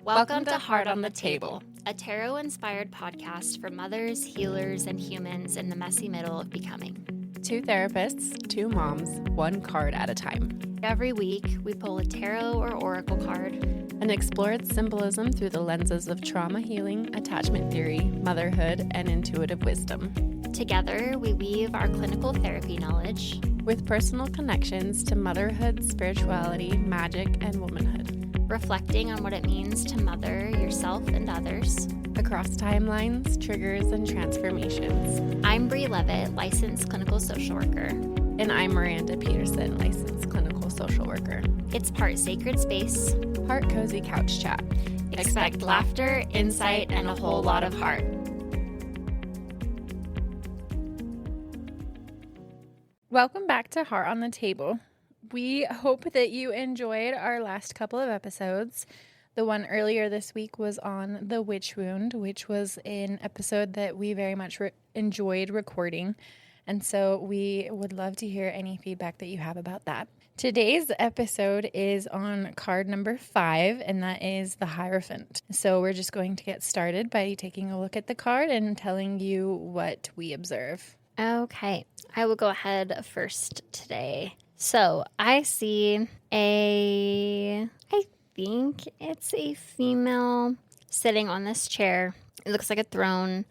Welcome to Heart on the Table, a tarot-inspired podcast for mothers, healers, and humans in the messy middle of becoming. Two therapists, two moms, one card at a time. Every week, we pull a tarot or oracle card and explore its symbolism through the lenses of trauma healing, attachment theory, motherhood, and intuitive wisdom. Together, we weave our clinical therapy knowledge with personal connections to motherhood, spirituality, magic, and womanhood, reflecting on what it means to mother yourself and others across timelines, triggers, and transformations. I'm Bree Levitt, licensed clinical social worker. And I'm Miranda Peterson, licensed clinical social worker. It's part sacred space, part cozy couch chat. Expect laughter, insight, and a whole lot of heart. Welcome back to Heart on the Table. We hope that you enjoyed our last couple of episodes. The one earlier this week was on the witch wound, which was an episode that we very much enjoyed recording. And so we would love to hear any feedback that you have about that. Today's episode is on card number 5, and that is the Hierophant. So we're just going to get started by taking a look at the card and telling you what we observe. Okay, I will go ahead first today. So I see I think it's a female sitting on this chair. It looks like a throne.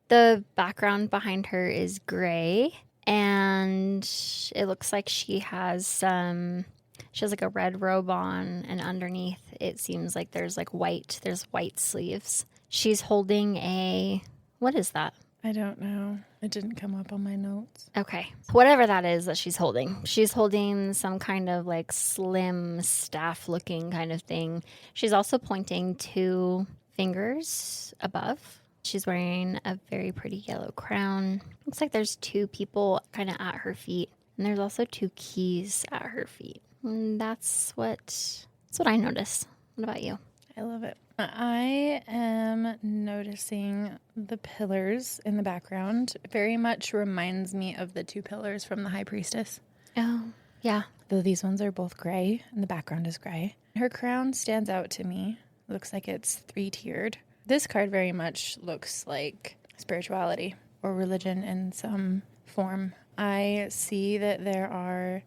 The background behind her is gray, and it looks like she has like a red robe on, and underneath it seems like there's white sleeves. She's holding what is that? I don't know. It didn't come up on my notes. Okay. Whatever that is that she's holding. She's holding some kind of like slim staff looking kind of thing. She's also pointing 2 fingers above. She's wearing a very pretty yellow crown. Looks like there's 2 people kind of at her feet. And there's also 2 keys at her feet. And that's what I notice. What about you? I love it. I am noticing the pillars in the background. It very much reminds me of the 2 pillars from the High Priestess. Oh, yeah. Though these ones are both gray and the background is gray. Her crown stands out to me. Looks like it's 3-tiered. This card very much looks like spirituality or religion in some form. I see that there are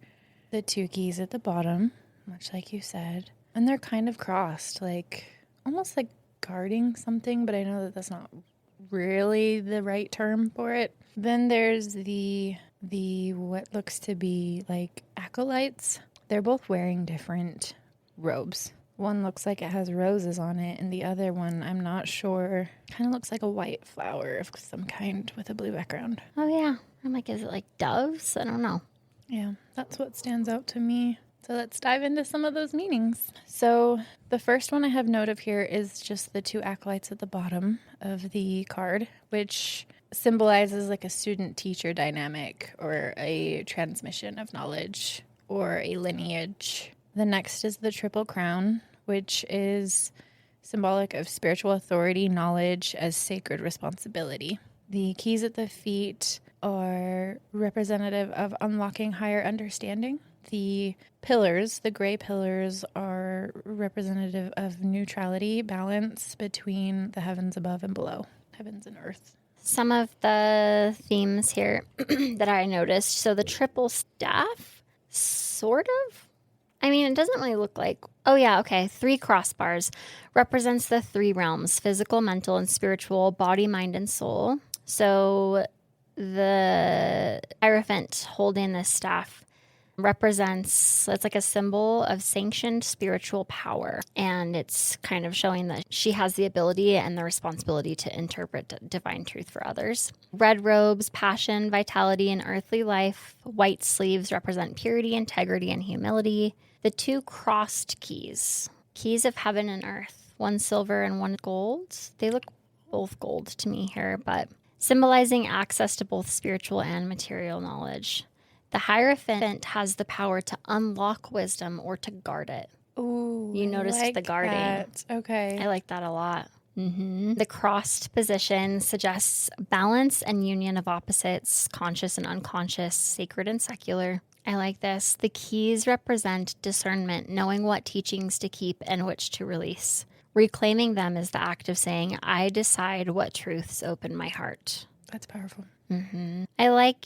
the 2 keys at the bottom, much like you said, and they're kind of crossed, almost like guarding something, but I know that that's not really the right term for it. Then there's the what looks to be like acolytes. They're both wearing different robes. One looks like it has roses on it, and the other one, I'm not sure, kind of looks like a white flower of some kind with a blue background. Oh, yeah. I'm like, is it like doves? I don't know. Yeah, that's what stands out to me. So let's dive into some of those meanings. So the first one I have note of here is just the 2 acolytes at the bottom of the card, which symbolizes like a student-teacher dynamic or a transmission of knowledge or a lineage. The next is the triple crown, which is symbolic of spiritual authority, knowledge as sacred responsibility. The keys at the feet are representative of unlocking higher understanding. The pillars, the gray pillars, are representative of neutrality, balance between the heavens above and below, heavens and earth. Some of the themes here that I noticed. So the triple staff, sort of. I mean, it doesn't really look like... Oh, yeah, okay. 3 crossbars represents the 3 realms, physical, mental, and spiritual, body, mind, and soul. So the Hierophant holding this staff represents, it's like a symbol of sanctioned spiritual power. And it's kind of showing that she has the ability and the responsibility to interpret divine truth for others. Red robes, passion, vitality, and earthly life. White sleeves represent purity, integrity, and humility. The 2 crossed keys of heaven and earth, 1 silver and 1 gold. They look both gold to me here, but symbolizing access to both spiritual and material knowledge. The Hierophant has the power to unlock wisdom or to guard it. Ooh, you noticed like the guarding. That. Okay. I like that a lot. Mm-hmm. The crossed position suggests balance and union of opposites, conscious and unconscious, sacred and secular. I like this. The keys represent discernment, knowing what teachings to keep and which to release. Reclaiming them is the act of saying, I decide what truths open my heart. That's powerful. I like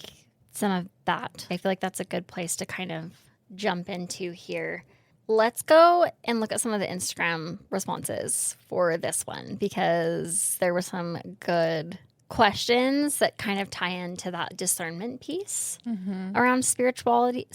some of that. I feel like that's a good place to kind of jump into here. Let's go and look at some of the Instagram responses for this one, because there were some good questions that kind of tie into that discernment piece around spirituality.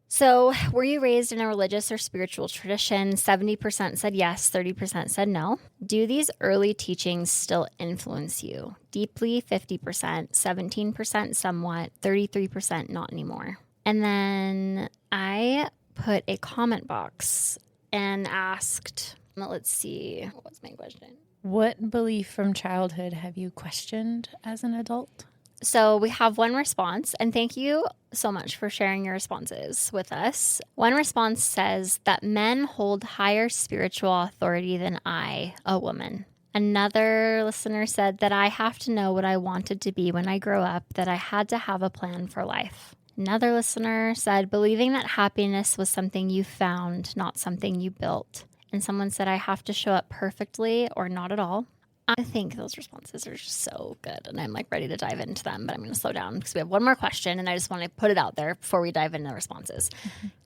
So, were you raised in a religious or spiritual tradition? 70% said yes, 30% said no. Do these early teachings still influence you? Deeply, 50%, 17% somewhat, 33% not anymore. And then I put a comment box and asked, let's see, what was my question? What belief from childhood have you questioned as an adult? So we have one response, and thank you so much for sharing your responses with us. One response says that men hold higher spiritual authority than I, a woman. Another listener said that I have to know what I wanted to be when I grow up, that I had to have a plan for life. Another listener said believing that happiness was something you found, not something you built. And someone said I have to show up perfectly or not at all. I think those responses are just so good, and I'm like ready to dive into them, but I'm going to slow down because we have one more question, and I just want to put it out there before we dive into the responses.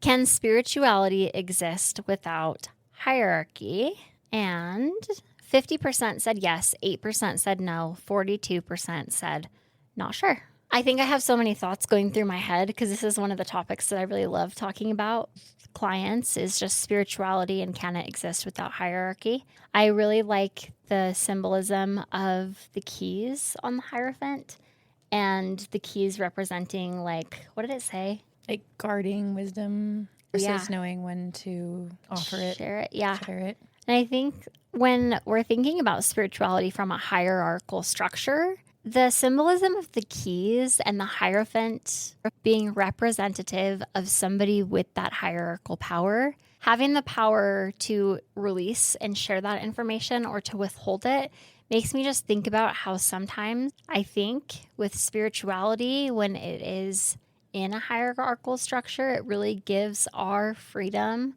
Can spirituality exist without hierarchy? And 50% said yes, 8% said no, 42% said not sure. I think I have so many thoughts going through my head because this is one of the topics that I really love talking about. Clients is just spirituality and can it exist without hierarchy. I really like the symbolism of the keys on the Hierophant and the keys representing, like, what did it say? Like guarding wisdom versus knowing when to offer it. Share it. Yeah. Share it. And I think when we're thinking about spirituality from a hierarchical structure, the symbolism of the keys and the Hierophant being representative of somebody with that hierarchical power, having the power to release and share that information or to withhold it, makes me just think about how sometimes I think with spirituality, when it is in a hierarchical structure, it really gives our freedom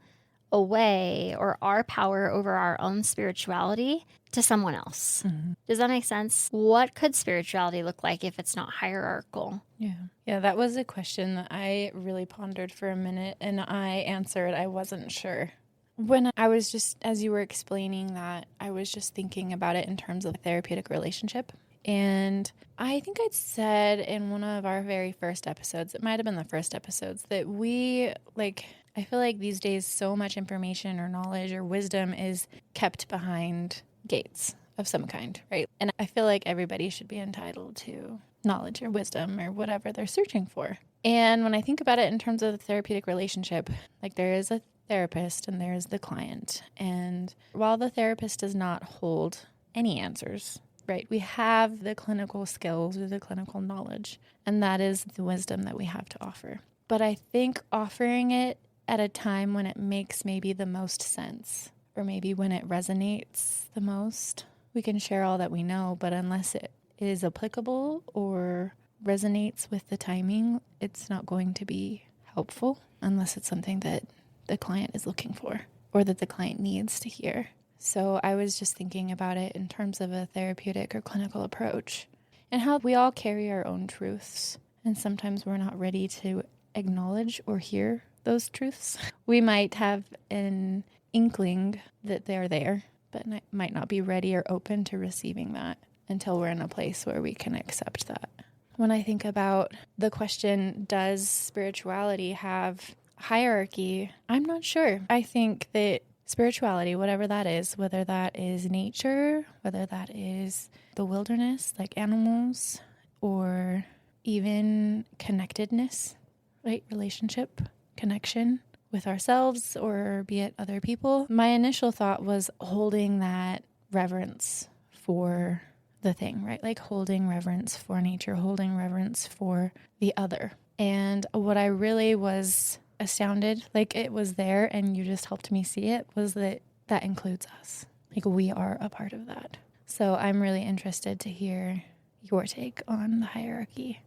away or our power over our own spirituality to someone else. Does that make sense? What could spirituality look like if it's not hierarchical? Yeah, that was a question that I really pondered for a minute, and I answered I wasn't sure. When I was just, as you were explaining that, I was just thinking about it in terms of a therapeutic relationship. And I think I'd said in one of our very first episodes, it might have been the first episodes, that I feel like these days so much information or knowledge or wisdom is kept behind gates of some kind, right? And I feel like everybody should be entitled to knowledge or wisdom or whatever they're searching for. And when I think about it in terms of the therapeutic relationship, like there is a therapist and there is the client. And while the therapist does not hold any answers, right, we have the clinical skills or the clinical knowledge, and that is the wisdom that we have to offer. But I think offering it at a time when it makes maybe the most sense, or maybe when it resonates the most, we can share all that we know, but unless it is applicable or resonates with the timing, it's not going to be helpful unless it's something that the client is looking for or that the client needs to hear. So I was just thinking about it in terms of a therapeutic or clinical approach and how we all carry our own truths. And sometimes we're not ready to acknowledge or hear those truths. We might have an inkling that they're there, but might not be ready or open to receiving that until we're in a place where we can accept that. When I think about the question, does spirituality have hierarchy? I'm not sure. I think that spirituality, whatever that is, whether that is nature, whether that is the wilderness, like animals, or even connectedness, right? Relationship, connection with ourselves, or be it other people. My initial thought was holding that reverence for the thing, right? Like holding reverence for nature, holding reverence for the other. And what I really was astounded, like it was there and you just helped me see it, was that that includes us. Like we are a part of that. So I'm really interested to hear your take on the hierarchy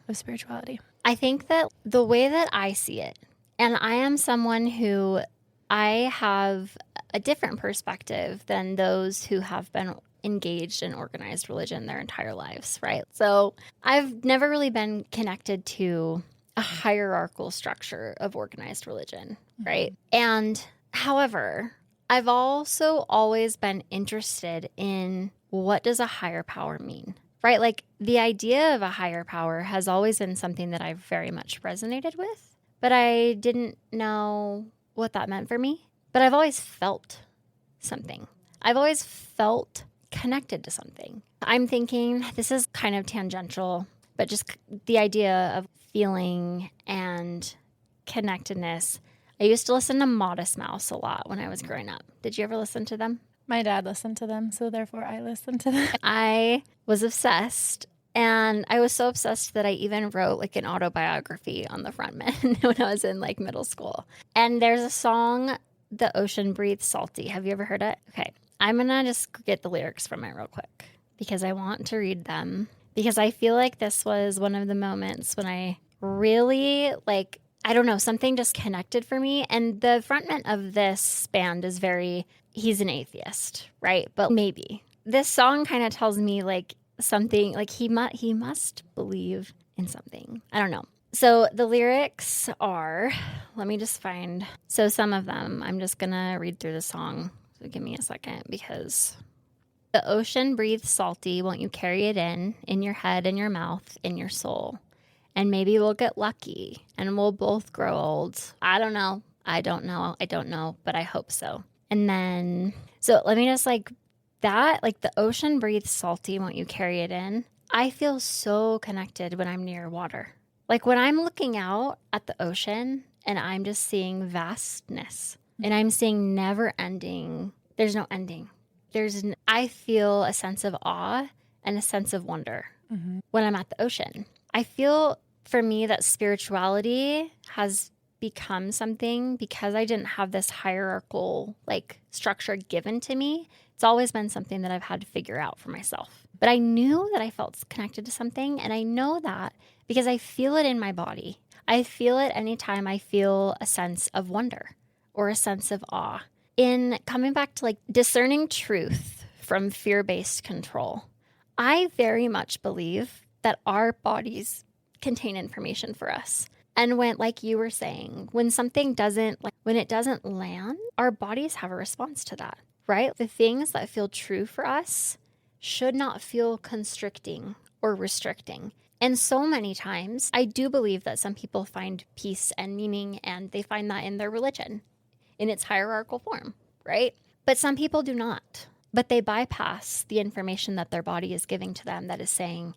of spirituality. I think that the way that I see it, and I am someone who I have a different perspective than those who have been engaged in organized religion their entire lives, right? So I've never really been connected to a hierarchical structure of organized religion, right? And however, I've also always been interested in what does a higher power mean, right? Like the idea of a higher power has always been something that I've very much resonated with, but I didn't know what that meant for me. But I've always felt something. I've always felt connected to something. I'm thinking this is kind of tangential, but just the idea of feeling and connectedness. I used to listen to Modest Mouse a lot when I was growing up. Did you ever listen to them? My dad listened to them, so therefore I listened to them. I was obsessed. And I was so obsessed that I even wrote like an autobiography on the front end when I was in like middle school. And there's a song, The Ocean Breathes Salty. Have you ever heard it? Okay. I'm going to just get the lyrics from it real quick because I want to read them. Because I feel like this was one of the moments when I really like, I don't know, something just connected for me. And the frontman of this band is he's an atheist, right? But maybe. This song kind of tells me like something, like he must believe in something. I don't know. So the lyrics are, let me just find, so some of them, I'm just going to read through the song. So give me a second because the ocean breathes salty. Won't you carry it in your head, in your mouth, in your soul? And maybe we'll get lucky and we'll both grow old. I don't know. But I hope so. And then, so let me just like that, like the ocean breathes salty. Won't you carry it in? I feel so connected when I'm near water. Like when I'm looking out at the ocean and I'm just seeing vastness and I'm seeing never ending, there's no ending. I feel a sense of awe and a sense of wonder when I'm at the ocean. I feel for me that spirituality has become something because I didn't have this hierarchical like structure given to me. It's always been something that I've had to figure out for myself. But I knew that I felt connected to something, and I know that because I feel it in my body. I feel it anytime I feel a sense of wonder or a sense of awe. In coming back to like discerning truth from fear-based control, I very much believe that our bodies contain information for us. And when, like you were saying, when something doesn't, like when it doesn't land, our bodies have a response to that, right? The things that feel true for us should not feel constricting or restricting. And so many times, I do believe that some people find peace and meaning, and they find that in their religion, in its hierarchical form, right? But some people do not. But they bypass the information that their body is giving to them that is saying,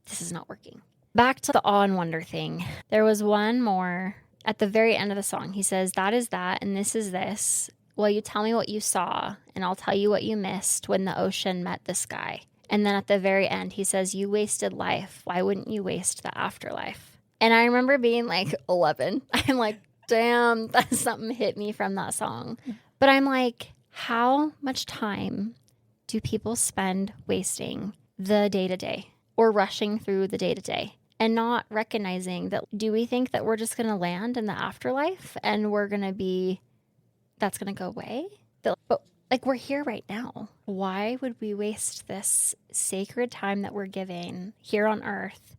this is not working. Back to the awe and wonder thing. There was one more at the very end of the song. He says, that is that, and this is this. Well, you tell me what you saw, and I'll tell you what you missed when the ocean met the sky. And then at the very end, he says, you wasted life. Why wouldn't you waste the afterlife? And I remember being like 11. I'm like, damn, that's something hit me from that song. But I'm like, how much time do people spend wasting the day-to-day or rushing through the day-to-day and not recognizing that, do we think that we're just going to land in the afterlife and we're going to be, that's going to go away? But like we're here right now. Why would we waste this sacred time that we're giving here on earth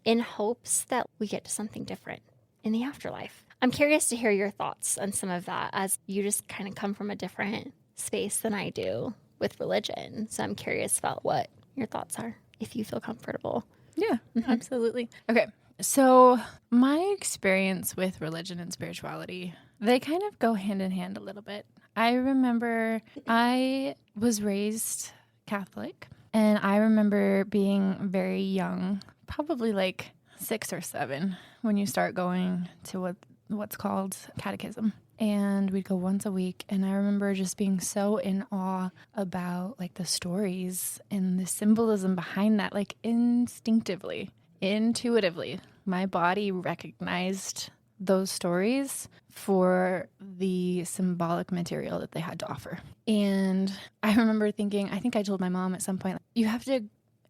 in hopes that we get to something different in the afterlife? I'm curious to hear your thoughts on some of that, as you just kind of come from a different space than I do with religion. So I'm curious about what your thoughts are, if you feel comfortable. Yeah, absolutely. Okay. So my experience with religion and spirituality, they kind of go hand in hand a little bit. I remember I was raised Catholic, and I remember being very young, probably like 6 or 7, when you start going to what's called catechism. And we'd go once a week, and I remember just being so in awe about like the stories and the symbolism behind that, like instinctively, intuitively. My body recognized those stories for the symbolic material that they had to offer. And I remember thinking, I think I told my mom at some point, you have to,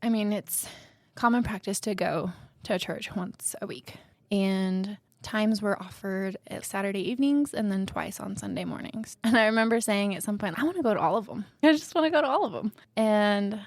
it's common practice to go to a church once a week. And times were offered at Saturday evenings and then twice on Sunday mornings. And I remember saying at some point, I want to go to all of them. I just want to go to all of them. And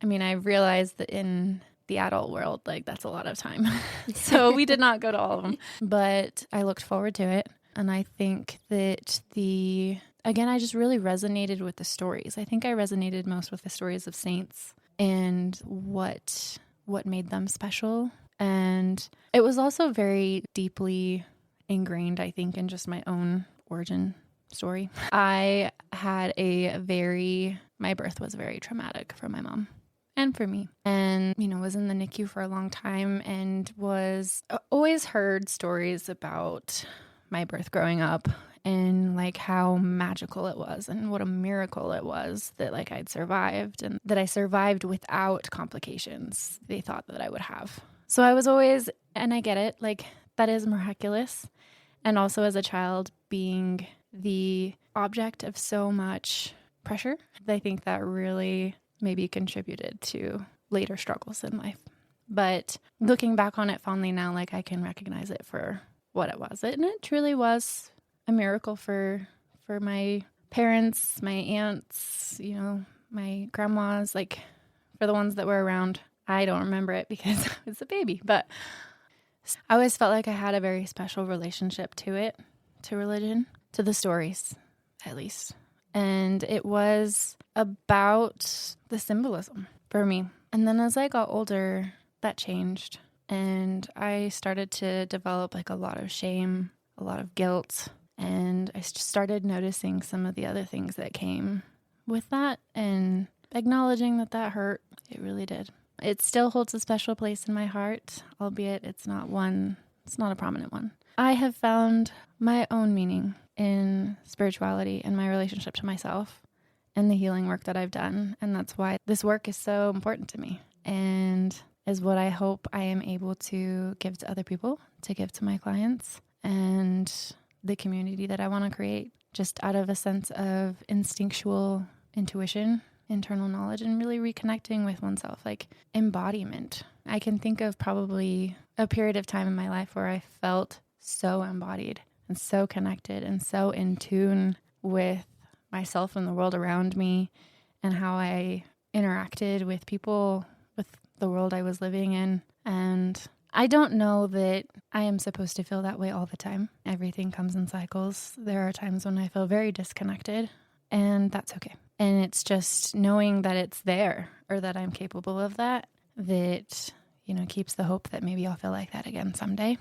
I mean, I realized that in the adult world, like that's a lot of time. So we did not go to all of them, but I looked forward to it. And I think that again, I just really resonated with the stories. I think I resonated most with the stories of saints and what made them special. And it was also very deeply ingrained, I think, in just my own origin story. My birth was very traumatic for my mom and for me. And, was in the NICU for a long time and was always heard stories about my birth growing up and like how magical it was and what a miracle it was that like I'd survived and that I survived without complications they thought that I would have. So I was always, and I get it, like that is miraculous. And also as a child being the object of so much pressure, I think that really maybe contributed to later struggles in life. But looking back on it fondly now, like I can recognize it for what it was. And it truly was a miracle for my parents, my aunts, my grandmas, like for the ones that were around. I don't remember it because I was a baby, but I always felt like I had a very special relationship to it, to religion, to the stories, at least. And it was about the symbolism for me. And then as I got older, that changed. And I started to develop like a lot of shame, a lot of guilt. And I started noticing some of the other things that came with that and acknowledging that hurt. It really did. It still holds a special place in my heart, albeit it's not a prominent one. I have found my own meaning in spirituality and my relationship to myself and the healing work that I've done. And that's why this work is so important to me and is what I hope I am able to give to other people, to give to my clients and the community that I want to create, just out of a sense of instinctual intuition, internal knowledge, and really reconnecting with oneself, like embodiment. I can think of probably a period of time in my life where I felt so embodied and so connected and so in tune with myself and the world around me and how I interacted with people, with the world I was living in. And I don't know that I am supposed to feel that way all the time. Everything comes in cycles. There are times when I feel very disconnected, and that's okay. And it's just knowing that it's there or that I'm capable of that keeps the hope that maybe I'll feel like that again someday.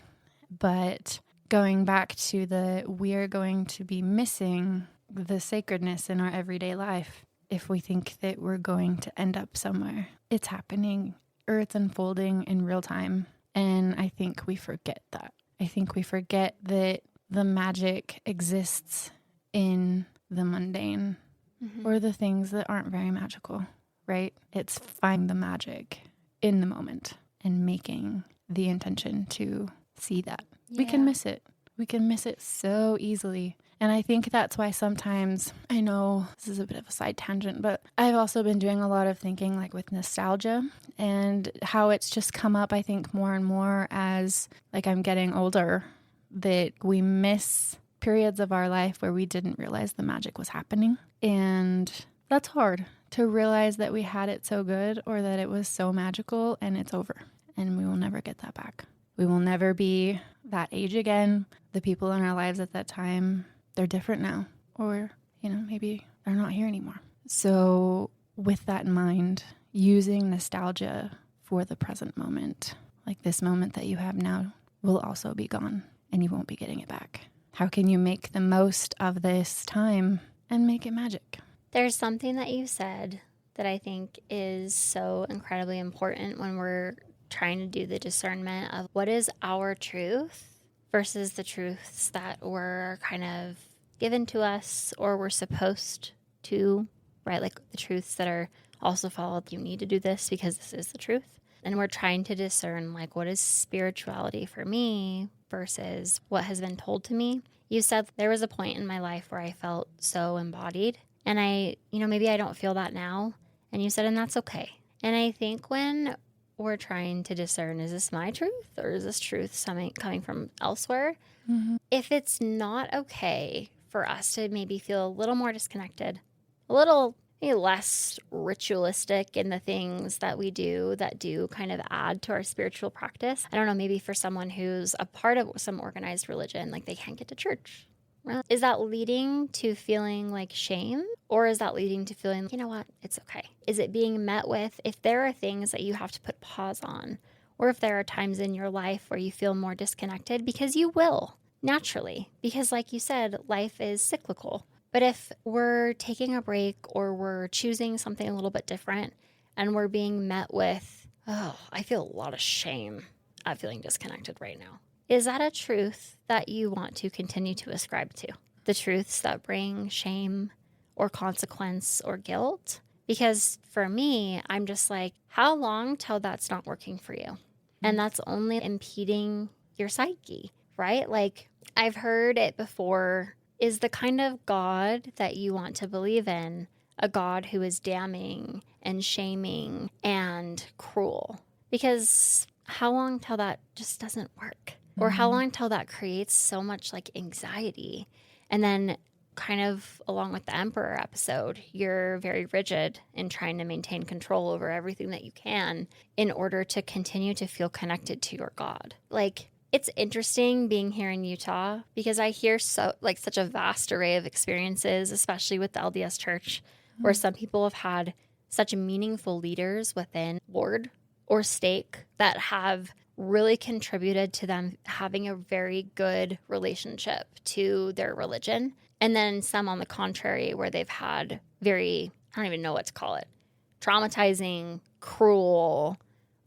But going back to we're going to be missing the sacredness in our everyday life if we think that we're going to end up somewhere. It's happening or it's unfolding in real time. And I think we forget that. I think we forget that the magic exists in the mundane or the things that aren't very magical, right? It's finding the magic in the moment and making the intention to see that. Yeah. We can miss it. We can miss it so easily. And I think that's why sometimes, I know this is a bit of a side tangent, but I've also been doing a lot of thinking like with nostalgia and how it's just come up, I think, more and more as like I'm getting older, that we miss periods of our life where we didn't realize the magic was happening. And that's hard to realize that we had it so good or that it was so magical and it's over and we will never get that back. We will never be that age again. The people in our lives at that time, they're different now, or, maybe they're not here anymore. So with that in mind, using nostalgia for the present moment, like this moment that you have now will also be gone and you won't be getting it back. How can you make the most of this time and make it magic? There's something that you said that I think is so incredibly important when we're trying to do the discernment of what is our truth versus the truths that were kind of given to us or we're supposed to, right? Like the truths that are also followed. You need to do this because this is the truth. And we're trying to discern like what is spirituality for me versus what has been told to me. You said there was a point in my life where I felt so embodied and maybe I don't feel that now. And you said, and that's okay. And I think when we're trying to discern, is this my truth or is this truth something coming from elsewhere? If it's not okay for us to maybe feel a little more disconnected, a little maybe less ritualistic in the things that we do that do kind of add to our spiritual practice. I don't know, maybe for someone who's a part of some organized religion, like they can't get to church. Well, is that leading to feeling like shame, or is that leading to feeling, you know what, it's okay? Is it being met with, if there are things that you have to put pause on, or if there are times in your life where you feel more disconnected, because you will naturally, because like you said, life is cyclical. But if we're taking a break or we're choosing something a little bit different and we're being met with, oh, I feel a lot of shame at feeling disconnected right now. Is that a truth that you want to continue to ascribe to? The truths that bring shame or consequence or guilt? Because for me, I'm just like, how long till that's not working for you? And that's only impeding your psyche, right? Like, I've heard it before. Is the kind of God that you want to believe in a God who is damning and shaming and cruel? Because how long till that just doesn't work? Or how long till that creates so much like anxiety? And then kind of along with the Emperor episode, you're very rigid in trying to maintain control over everything that you can in order to continue to feel connected to your God. Like, it's interesting being here in Utah because I hear such a vast array of experiences, especially with the LDS Church, where some people have had such meaningful leaders within ward or stake that have really contributed to them having a very good relationship to their religion. And then some on the contrary, where they've had very, I don't even know what to call it, traumatizing, cruel,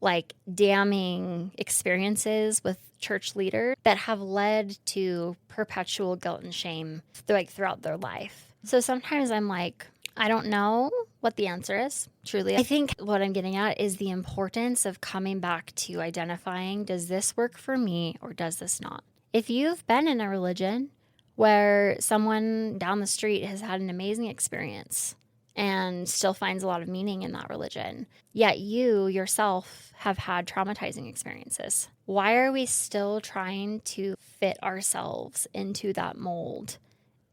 like damning experiences with church leaders that have led to perpetual guilt and shame throughout their life. So sometimes I'm like, I don't know what the answer is, truly. I think what I'm getting at is the importance of coming back to identifying, does this work for me or does this not? If you've been in a religion where someone down the street has had an amazing experience and still finds a lot of meaning in that religion, yet you yourself have had traumatizing experiences, why are we still trying to fit ourselves into that mold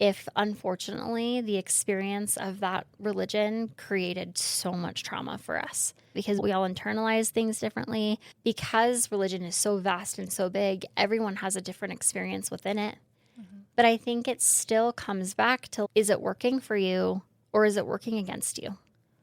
if unfortunately the experience of that religion created so much trauma for us? Because we all internalize things differently. Because religion is so vast and so big, everyone has a different experience within it. But I think it still comes back to, is it working for you or is it working against you?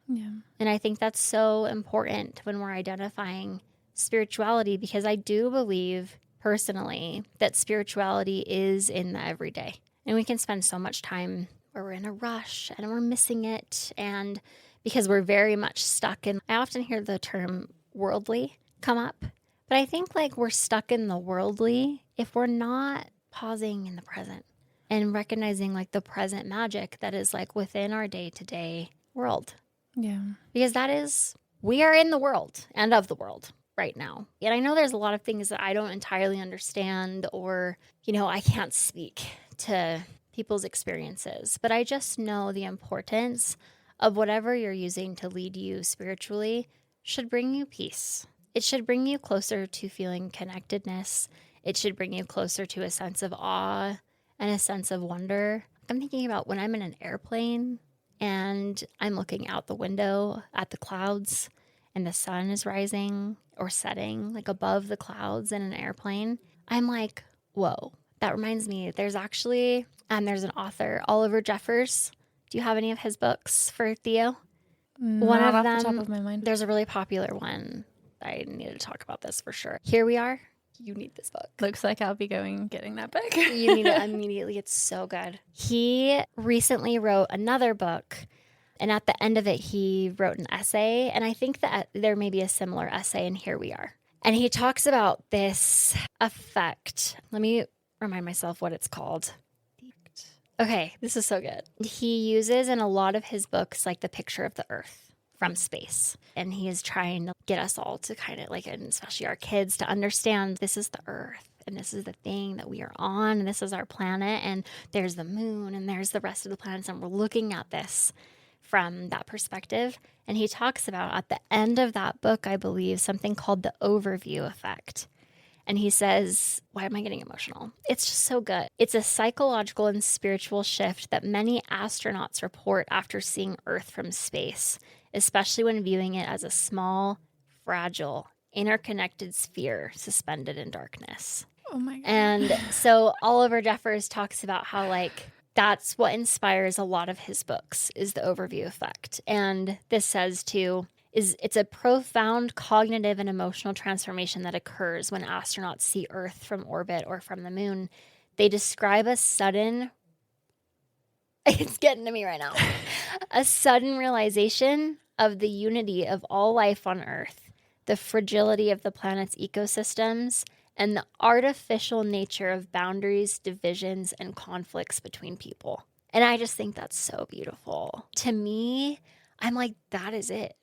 Yeah. And I think that's so important when we're identifying spirituality, because I do believe personally that spirituality is in the everyday. And we can spend so much time where we're in a rush and we're missing it. And because we're very much stuck in, I often hear the term worldly come up, but I think like we're stuck in the worldly if we're not pausing in the present and recognizing like the present magic that is like within our day-to-day world. Yeah. Because we are in the world and of the world right now. And I know there's a lot of things that I don't entirely understand, or, I can't speak to people's experiences, but I just know the importance of whatever you're using to lead you spiritually should bring you peace. It should bring you closer to feeling connectedness. It should bring you closer to a sense of awe and a sense of wonder. I'm thinking about when I'm in an airplane and I'm looking out the window at the clouds and the sun is rising or setting like above the clouds in an airplane. I'm like, whoa. That reminds me, there's an author, Oliver Jeffers. Do you have any of his books for Theo? One Not of off the them, top of my mind. there's a really popular one. I need to talk about this for sure. Here We Are. You need this book. Looks like I'll be getting that book. You need it immediately. It's so good. He recently wrote another book, and at the end of it, he wrote an essay. And I think that there may be a similar essay in Here We Are. And he talks about this effect. Let me remind myself what it's called. Okay, this is so good. He uses in a lot of his books like the picture of the earth from space. And he is trying to get us all to kind of like, and especially our kids, to understand this is the earth and this is the thing that we are on and this is our planet and there's the moon and there's the rest of the planets and we're looking at this from that perspective. And he talks about at the end of that book, I believe, something called the overview effect. And he says, why am I getting emotional? It's just so good. It's a psychological and spiritual shift that many astronauts report after seeing Earth from space, especially when viewing it as a small, fragile, interconnected sphere suspended in darkness. Oh my God. And so Oliver Jeffers talks about how, like, that's what inspires a lot of his books is the overview effect. And this says too, it's a profound cognitive and emotional transformation that occurs when astronauts see Earth from orbit or from the moon. They describe a sudden, it's getting to me right now, a sudden realization of the unity of all life on Earth, the fragility of the planet's ecosystems, and the artificial nature of boundaries, divisions, and conflicts between people. And I just think that's so beautiful. To me, I'm like, that is it.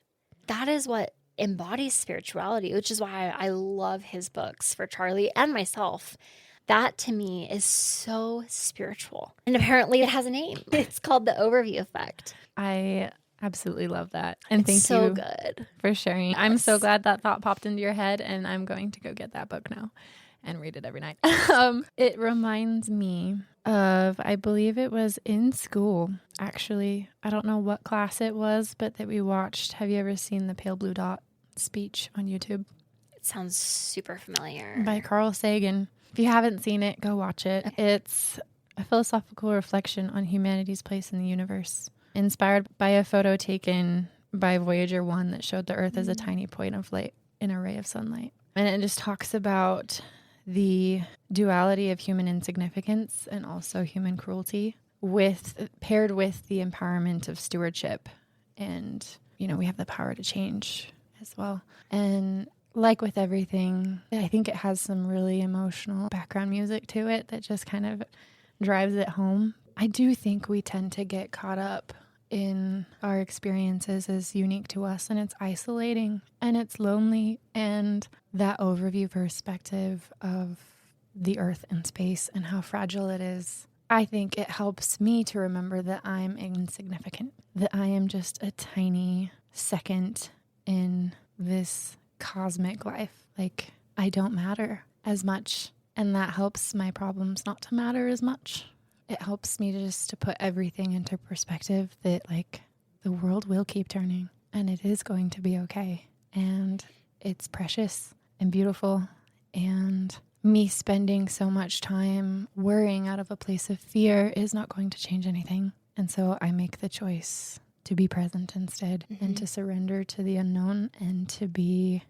That is what embodies spirituality, which is why I love his books for Charlie and myself. That to me is so spiritual. And apparently it has a name. It's called the overview effect. I absolutely love that. And thank so you good. for sharing. Yes. I'm so glad that thought popped into your head, and I'm going to go get that book now and read it every night. It reminds me of, I believe it was in school, actually. I don't know what class it was, but that we watched. Have you ever seen the Pale Blue Dot speech on YouTube? It sounds super familiar. By Carl Sagan. If you haven't seen it, go watch it. Okay. It's a philosophical reflection on humanity's place in the universe, inspired by a photo taken by Voyager 1 that showed the Earth as a tiny point of light in a ray of sunlight. And it just talks about the duality of human insignificance and also human cruelty paired with the empowerment of stewardship. And, we have the power to change as well. And like with everything, I think it has some really emotional background music to it that just kind of drives it home. I do think we tend to get caught up in our experiences as unique to us, and it's isolating and it's lonely. And that overview perspective of the Earth and space and how fragile it is, I think it helps me to remember that I'm insignificant, that I am just a tiny second in this cosmic life. Like, I don't matter as much, and that helps my problems not to matter as much. It helps me to put everything into perspective that, like, the world will keep turning and it is going to be okay. And it's precious and beautiful. And me spending so much time worrying out of a place of fear is not going to change anything. And so I make the choice to be present instead, and to surrender to the unknown, and to be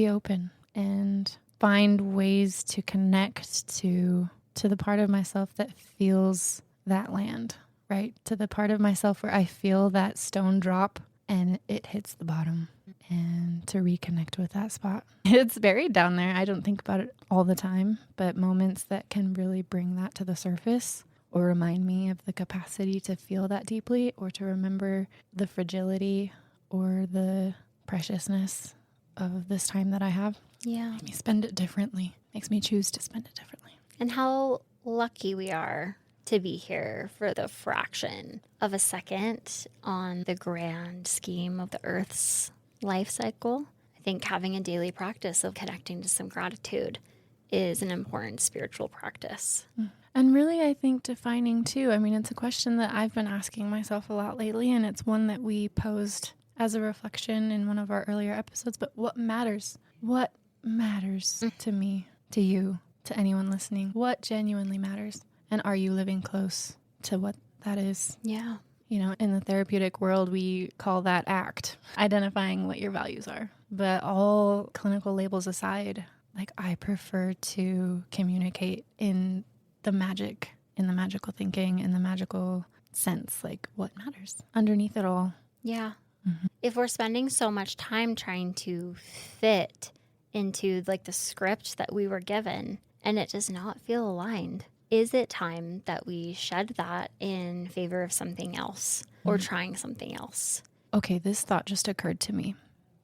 open and find ways to connect to the part of myself that feels that land, right? To the part of myself where I feel that stone drop and it hits the bottom, and to reconnect with that spot. It's buried down there. I don't think about it all the time, but moments that can really bring that to the surface or remind me of the capacity to feel that deeply, or to remember the fragility or the preciousness of this time that I have. Yeah. Makes me spend it differently. Makes me choose to spend it differently. And how lucky we are to be here for the fraction of a second on the grand scheme of the Earth's life cycle. I think having a daily practice of connecting to some gratitude is an important spiritual practice. And really, I think defining too, I mean, it's a question that I've been asking myself a lot lately, and it's one that we posed as a reflection in one of our earlier episodes. But what matters? What matters to me, to you, to anyone listening? What genuinely matters? And are you living close to what that is? Yeah. In the therapeutic world, we call that ACT, identifying what your values are. But all clinical labels aside, like, I prefer to communicate in the magical thinking, in the magical sense, like what matters underneath it all. Yeah. Mm-hmm. If we're spending so much time trying to fit into, like, the script that we were given and it does not feel aligned, is it time that we shed that in favor of something else or trying something else? Okay, this thought just occurred to me.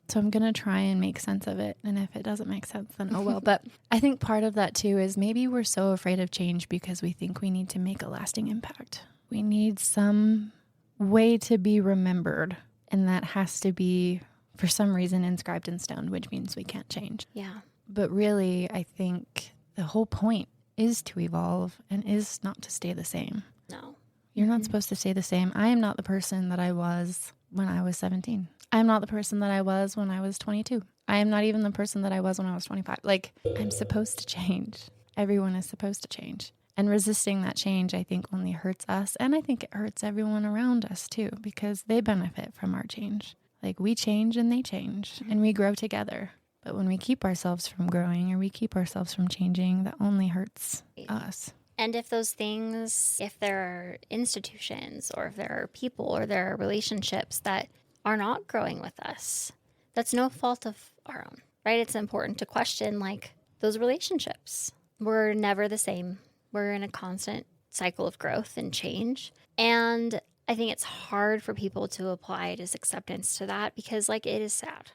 So I'm going to try and make sense of it. And if it doesn't make sense, then oh well. But I think part of that too is maybe we're so afraid of change because we think we need to make a lasting impact. We need some way to be remembered. And that has to be, for some reason, inscribed in stone, which means we can't change. Yeah. But really, I think the whole point is to evolve and is not to stay the same. No. You're not supposed to stay the same. I am not the person that I was when I was 17. I am not the person that I was when I was 22. I am not even the person that I was when I was 25. Like, I'm supposed to change. Everyone is supposed to change. And resisting that change, I think, only hurts us. And I think it hurts everyone around us, too, because they benefit from our change. Like, we change and they change, and we grow together. But when we keep ourselves from growing or we keep ourselves from changing, that only hurts us. And if those things, if there are institutions or if there are people or there are relationships that are not growing with us, that's no fault of our own, right? It's important to question, like, those relationships. We're never the same. We're in a constant cycle of growth and change. And I think it's hard for people to apply this acceptance to that because, like, it is sad.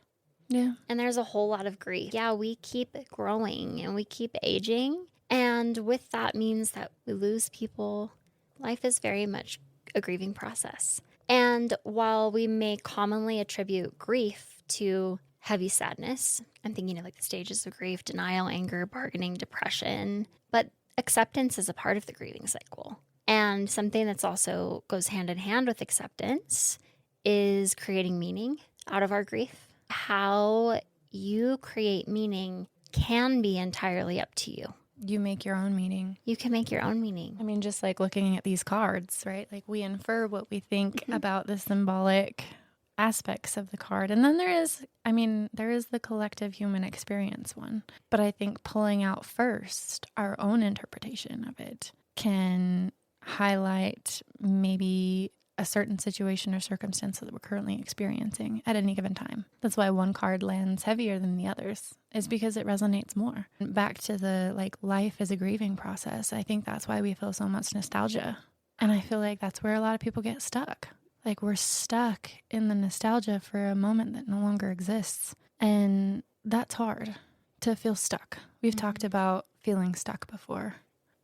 Yeah. And there's a whole lot of grief. Yeah, we keep growing and we keep aging. And with that means that we lose people. Life is very much a grieving process. And while we may commonly attribute grief to heavy sadness, I'm thinking of like the stages of grief: denial, anger, bargaining, depression. But acceptance is a part of the grieving cycle. And something that's also goes hand in hand with acceptance is creating meaning out of our grief. How you create meaning can be entirely up to you. You make your own meaning. You can make your own meaning. I mean, just like looking at these cards, right? Like, we infer what we think about the symbolic aspects of the card. And then there is the collective human experience one. But I think pulling out first our own interpretation of it can highlight maybe a certain situation or circumstance that we're currently experiencing at any given time. That's why one card lands heavier than the others, is because it resonates more. Back to the like life is a grieving process. I think that's why we feel so much nostalgia. And I feel like that's where a lot of people get stuck. Like, we're stuck in the nostalgia for a moment that no longer exists. And that's hard to feel stuck. We've talked about feeling stuck before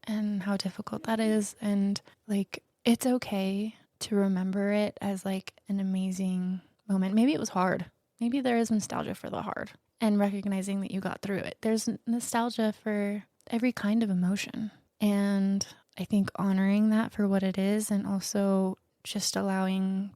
and how difficult that is. And like, it's okay to remember it as like an amazing moment. Maybe it was hard. Maybe there is nostalgia for the hard, and recognizing that you got through it. There's nostalgia for every kind of emotion. And I think honoring that for what it is, and also just allowing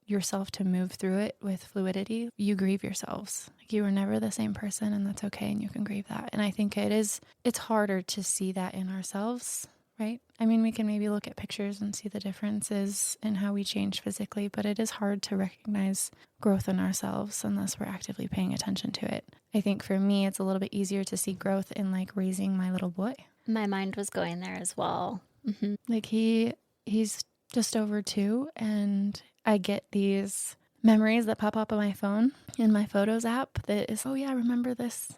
yourself to move through it with fluidity. You grieve yourselves. Like, you were never the same person, and that's okay. And you can grieve that. And I think it's harder to see that in ourselves. Right? I mean, we can maybe look at pictures and see the differences in how we change physically, but it is hard to recognize growth in ourselves unless we're actively paying attention to it. I think for me, it's a little bit easier to see growth in like raising my little boy. My mind was going there as well. Mm-hmm. Like, he's just over 2, and I get these memories that pop up on my phone in my Photos app that is, oh yeah, remember this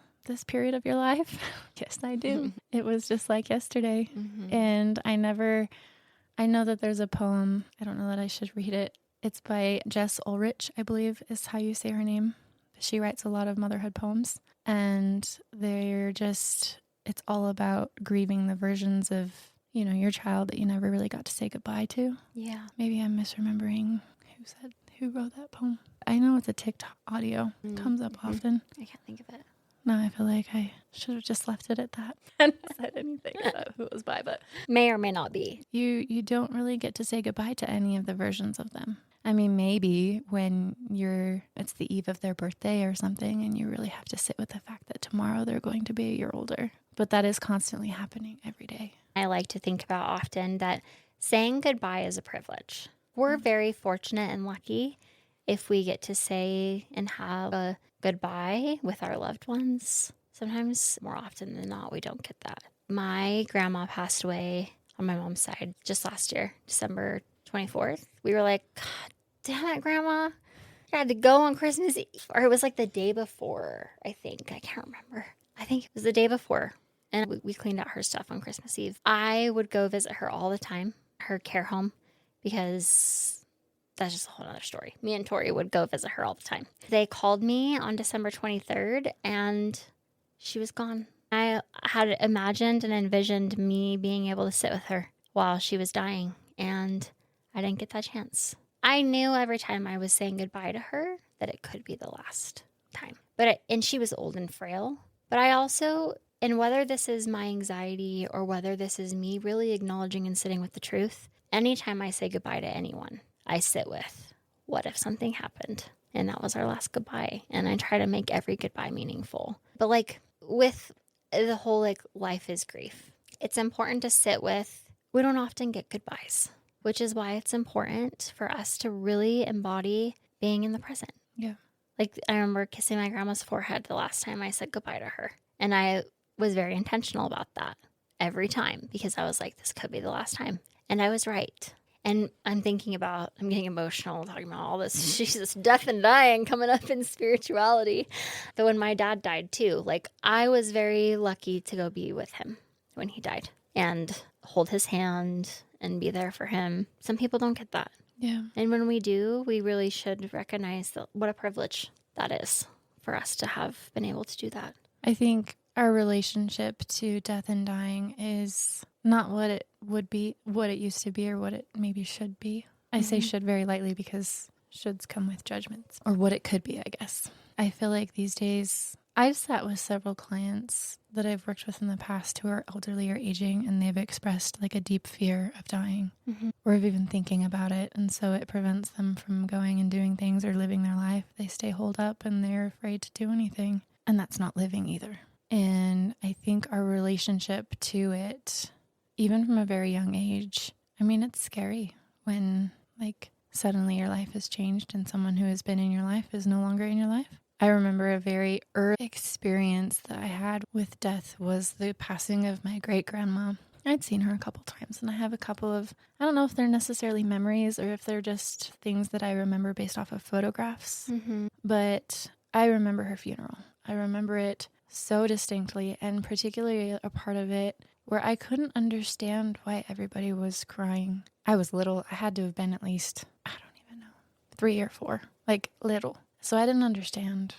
period of your life? Yes, I do. Mm-hmm. It was just like yesterday. Mm-hmm. And I know that there's a poem. I don't know that I should read it. It's by Jess Ulrich, I believe is how you say her name. She writes a lot of motherhood poems. And it's all about grieving the versions of, your child that you never really got to say goodbye to. Yeah. Maybe I'm misremembering who wrote that poem. I know it's a TikTok audio. It comes up often. I can't think of it. No, I feel like I should have just left it at that and said anything about who it was by, but may or may not be. You don't really get to say goodbye to any of the versions of them. I mean, maybe when it's the eve of their birthday or something, and you really have to sit with the fact that tomorrow they're going to be a year older. But that is constantly happening every day. I like to think about often that saying goodbye is a privilege. We're very fortunate and lucky if we get to say and have a goodbye with our loved ones. Sometimes, more often than not, we don't get that. My grandma passed away on my mom's side just last year, December 24th. We were like, God damn it, Grandma. I had to go on Christmas Eve. Or it was like the day before, I think. I can't remember. I think it was the day before. And we cleaned out her stuff on Christmas Eve. I would go visit her all the time, her care home, because that's just a whole other story. Me and Tori would go visit her all the time. They called me on December 23rd, and she was gone. I had imagined and envisioned me being able to sit with her while she was dying, and I didn't get that chance. I knew every time I was saying goodbye to her that it could be the last time. And she was old and frail. But I also, and whether this is my anxiety or whether this is me really acknowledging and sitting with the truth, anytime I say goodbye to anyone, I sit with, what if something happened? And that was our last goodbye. And I try to make every goodbye meaningful. But like with the whole like life is grief, it's important to sit with, we don't often get goodbyes, which is why it's important for us to really embody being in the present. Yeah. Like I remember kissing my grandma's forehead the last time I said goodbye to her. And I was very intentional about that every time because I was like, this could be the last time. And I was right. And I'm getting emotional talking about all this Jesus, death and dying coming up in spirituality. But when my dad died too, like I was very lucky to go be with him when he died and hold his hand and be there for him. Some people don't get that. Yeah. And when we do, we really should recognize what a privilege that is for us to have been able to do that. I think our relationship to death and dying is not what it would be, what it used to be, or what it maybe should be. I say should very lightly because shoulds come with judgments, or what it could be, I guess. I feel like these days, I've sat with several clients that I've worked with in the past who are elderly or aging, and they've expressed like a deep fear of dying or of even thinking about it. And so it prevents them from going and doing things or living their life. They stay holed up and they're afraid to do anything. And that's not living either. And I think our relationship to it, even from a very young age, I mean, it's scary when like suddenly your life has changed and someone who has been in your life is no longer in your life. I remember a very early experience that I had with death was the passing of my great-grandma. I'd seen her a couple times, and I have a couple of, I don't know if they're necessarily memories or if they're just things that I remember based off of photographs, but I remember her funeral. I remember it so distinctly, and particularly a part of it where I couldn't understand why everybody was crying. I was little. I had to have been at least, I don't even know, 3 or 4, like little. So I didn't understand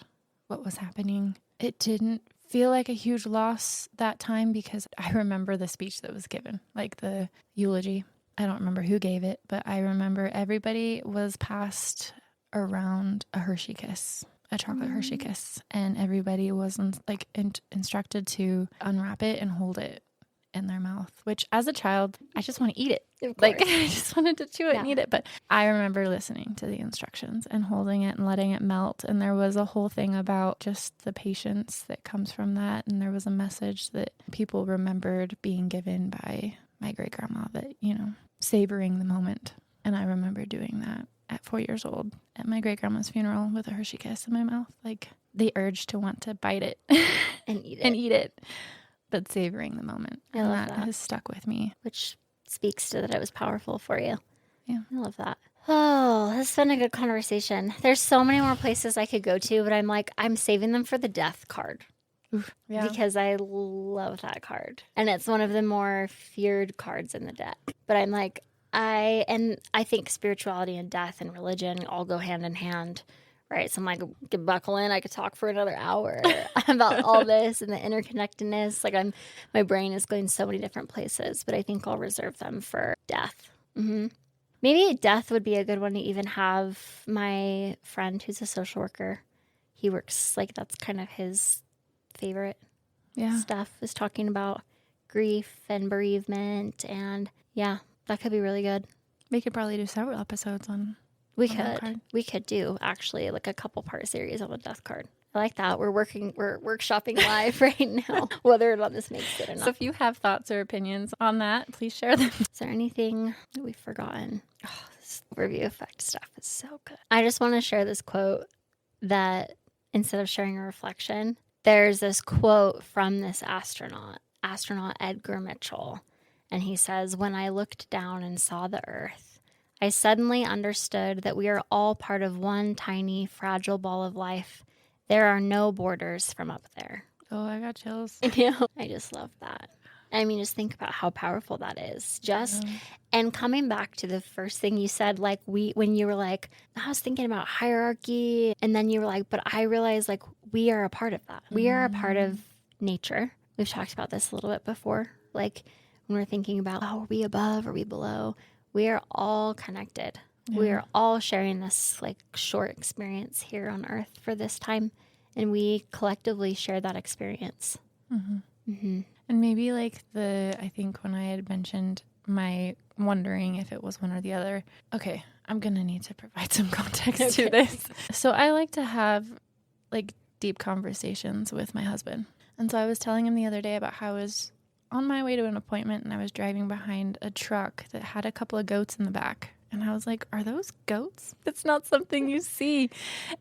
what was happening. It didn't feel like a huge loss that time because I remember the speech that was given, like the eulogy. I don't remember who gave it, but I remember everybody was passed around a Hershey Kiss, a chocolate Hershey Kiss, and everybody was like instructed to unwrap it and hold it in their mouth, which as a child, I just want to eat it. Like I just wanted to chew it and eat it. But I remember listening to the instructions and holding it and letting it melt. And there was a whole thing about just the patience that comes from that. And there was a message that people remembered being given by my great grandma that, you know, savoring the moment. And I remember doing that at 4 years old at my great grandma's funeral with a Hershey Kiss in my mouth. Like the urge to want to bite it And eat it. and eat it. But savoring the moment. I And love that that. has stuck with me. Which speaks to that it was powerful for you. Yeah. I love that. Oh, this has been a good conversation. There's so many more places I could go to, but I'm like, I'm saving them for the death card. Oof, yeah. Because I love that card. And it's one of the more feared cards in the deck. But I'm like, I think spirituality and death and religion all go hand in hand. Right. So I'm like, get buckle in. I could talk for another hour about all this and the interconnectedness. Like my brain is going so many different places, but I think I'll reserve them for death. Maybe death would be a good one to even have my friend who's a social worker. He works like that's kind of his favorite stuff is talking about grief and bereavement. And yeah, that could be really good. We could probably do several episodes on We on that could. card. We could do actually like a couple part series on the death card. I like that. We're workshopping live right now, whether or not this makes it or not. So if you have thoughts or opinions on that, please share them. Is there anything that we've forgotten? Oh, this review effect stuff is so good. I just want to share this quote that instead of sharing a reflection, there's this quote from this astronaut Edgar Mitchell. And he says, "When I looked down and saw the earth, I suddenly understood that we are all part of one tiny, fragile ball of life. There are no borders from up there." Oh, I got chills. I just love that. I mean, just think about how powerful that is. And coming back to the first thing you said, like when you were like, I was thinking about hierarchy, and then you were like, but I realized like we are a part of that. We are a part of nature. We've talked about this a little bit before. Like when we're thinking about, oh, are we above? Are we below? We are all connected. We are all sharing this like short experience here on earth for this time, and we collectively share that experience. And maybe like I think when I had mentioned my wondering if it was one or the other. Okay, I'm going to need to provide some context to this. So I like to have like deep conversations with my husband. And so I was telling him the other day about how I was on my way to an appointment and I was driving behind a truck that had a couple of goats in the back. And I was like, are those goats? It's not something you see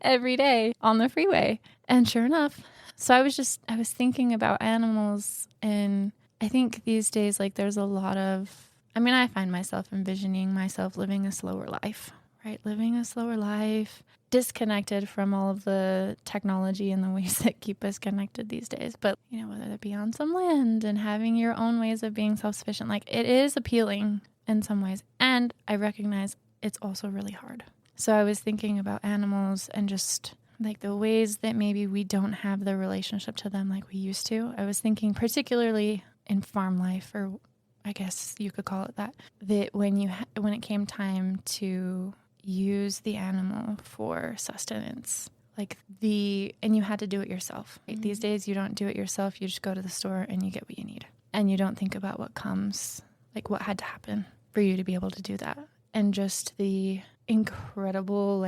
every day on the freeway. And sure enough. So I was thinking about animals, and I think these days, like there's a lot of, I find myself envisioning myself living a slower life, right? Living a slower life, disconnected from all of the technology and the ways that keep us connected these days. But, whether it be on some land and having your own ways of being self-sufficient, like it is appealing in some ways. And I recognize it's also really hard. So I was thinking about animals and just like the ways that maybe we don't have the relationship to them like we used to. I was thinking particularly in farm life, or I guess you could call it that when it came time to use the animal for sustenance, and you had to do it yourself. Right? These days you don't do it yourself. You just go to the store and you get what you need. And you don't think about what comes, like what had to happen for you to be able to do that. And just the incredible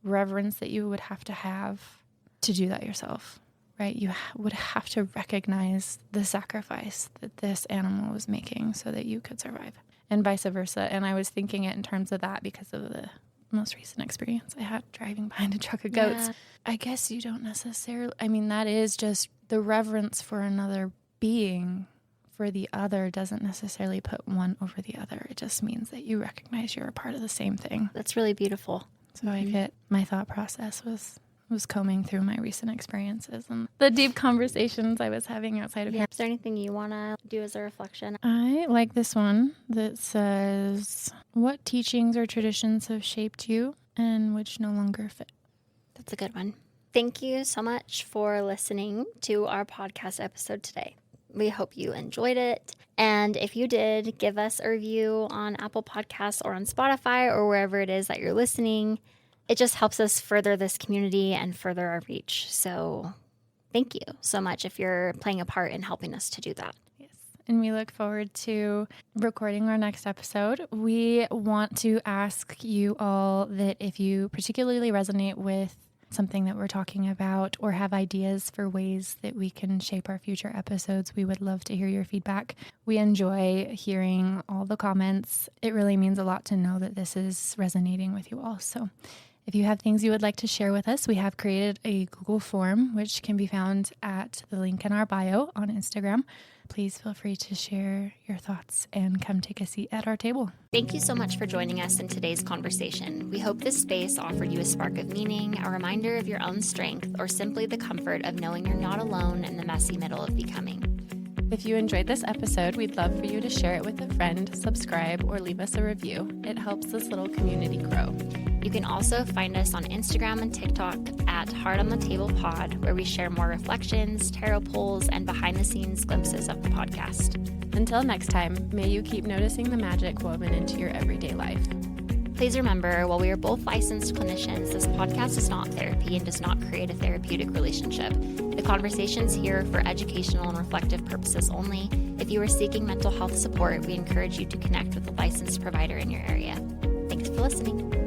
reverence that you would have to do that yourself, right? You would have to recognize the sacrifice that this animal was making so that you could survive, and vice versa. And I was thinking it in terms of that because of the most recent experience I had driving behind a truck of goats. Yeah. I guess you don't necessarily, that is just the reverence for another being. For the other doesn't necessarily put one over the other. It just means that you recognize you're a part of the same thing. That's really beautiful. So my thought process was combing through my recent experiences and the deep conversations I was having outside of here. Is there anything you want to do as a reflection? I like this one that says, what teachings or traditions have shaped you and which no longer fit? That's a good one. Thank you so much for listening to our podcast episode today. We hope you enjoyed it. And if you did, give us a review on Apple Podcasts or on Spotify or wherever it is that you're listening. It just helps us further this community and further our reach. So thank you so much if you're playing a part in helping us to do that. Yes. And we look forward to recording our next episode. We want to ask you all that if you particularly resonate with something that we're talking about or have ideas for ways that we can shape our future episodes, we would love to hear your feedback. We enjoy hearing all the comments. It really means a lot to know that this is resonating with you all. So if you have things you would like to share with us, we have created a Google form, which can be found at the link in our bio on Instagram. Please feel free to share your thoughts and come take a seat at our table. Thank you so much for joining us in today's conversation. We hope this space offered you a spark of meaning, a reminder of your own strength, or simply the comfort of knowing you're not alone in the messy middle of becoming. If you enjoyed this episode, we'd love for you to share it with a friend, subscribe, or leave us a review. It helps this little community grow. You can also find us on Instagram and TikTok at Heart on the Table Pod, where we share more reflections, tarot pulls, and behind-the-scenes glimpses of the podcast. Until next time, may you keep noticing the magic woven into your everyday life. Please remember, while we are both licensed clinicians, this podcast is not therapy and does not create a therapeutic relationship. The conversations here are for educational and reflective purposes only. If you are seeking mental health support, we encourage you to connect with a licensed provider in your area. Thanks for listening.